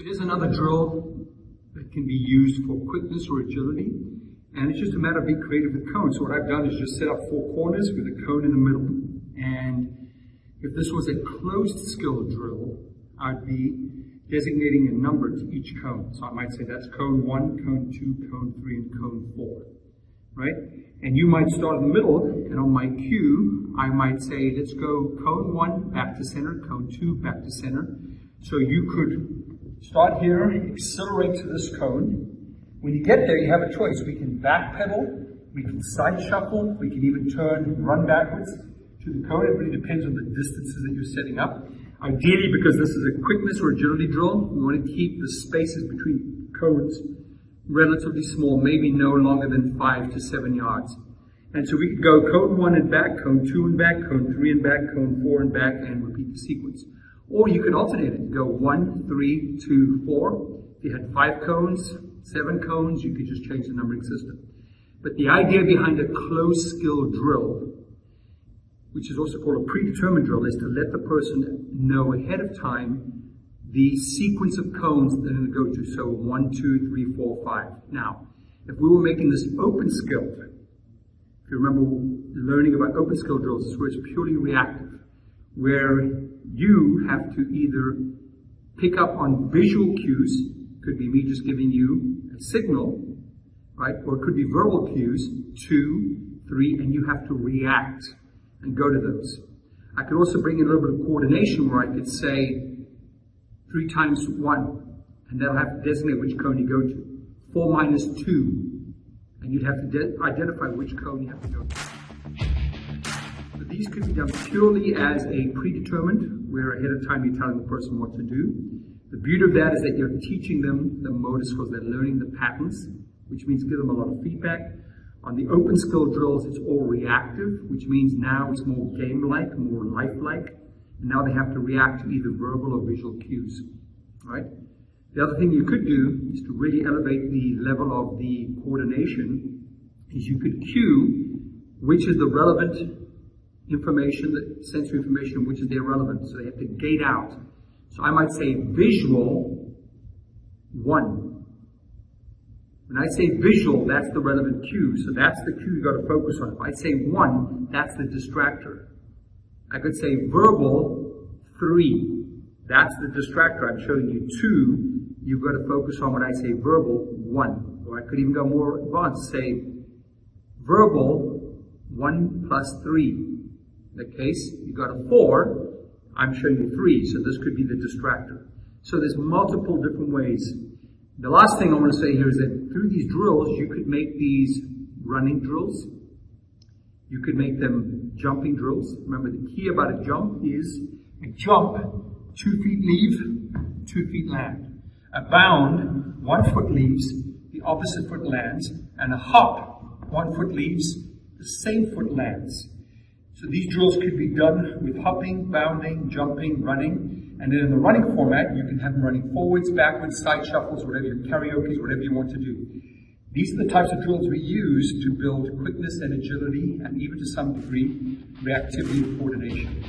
Here's another drill that can be used for quickness or agility, and it's just a matter of being creative with cones. So what I've done is just set up 4 corners with a cone in the middle. And if this was a closed skill drill, I'd be designating a number to each cone. So I might say that's cone 1, cone 2, cone 3, and cone 4, right? And you might start in the middle, and on my cue, I might say, let's go cone 1 back to center, cone 2 back to center. So you could start here, accelerate to this cone. When you get there, you have a choice. We can backpedal, we can side shuffle, we can even turn, run backwards to the cone. It really depends on the distances that you're setting up. Ideally, because this is a quickness or agility drill, we want to keep the spaces between cones relatively small, maybe no longer than 5 to 7 yards. And so we could go cone 1 and back, cone 2 and back, cone 3 and back, cone 4 and back, and repeat the sequence. Or you could alternate it, go 1, 3, 2, 4. If you had 5 cones, 7 cones, you could just change the numbering system. But the idea behind a closed skill drill, which is also called a predetermined drill, is to let the person know ahead of time the sequence of cones that they're going to go to. So 1, 2, 3, 4, 5. Now, if we were making this open skill, if you remember learning about open skill drills, this is where it's purely reactive, where you have to either pick up on visual cues, could be me just giving you a signal, right? Or it could be verbal cues, 2, 3, and you have to react and go to those. I could also bring in a little bit of coordination where I could say 3 times 1, and that'll have to designate which cone you go to. 4 minus 2, and you'd have to identify which cone you have to go to. So these could be done purely as a predetermined, where ahead of time you're telling the person what to do. The beauty of that is that you're teaching them the motor skills, they're learning the patterns, which means give them a lot of feedback. On the open skill drills, it's all reactive, which means now it's more game-like, more lifelike, and now they have to react to either verbal or visual cues, right? The other thing you could do is to really elevate the level of the coordination, is you could cue which is the relevant information, the sensory information, which is the irrelevant, so they have to gate out. So I might say visual 1. When I say visual, that's the relevant cue. So that's the cue you got to focus on. If I say 1, that's the distractor. I could say verbal 3. That's the distractor. I'm showing you 2. You've got to focus on when I say verbal 1. Or I could even go more advanced. Say verbal 1 plus 3. In that case, you got a 4. I'm showing you 3. So this could be the distractor. So there's multiple different ways. The last thing I want to say here is that through these drills, you could make these running drills. You could make them jumping drills. Remember, the key about a jump is a jump, 2 feet leave, 2 feet land. A bound, 1 foot leaves, the opposite foot lands. And a hop, 1 foot leaves, the same foot lands. So these drills could be done with hopping, bounding, jumping, running. And then in the running format, you can have them running forwards, backwards, side shuffles, whatever your karaoke, whatever you want to do. These are the types of drills we use to build quickness and agility, and even to some degree, reactivity and coordination.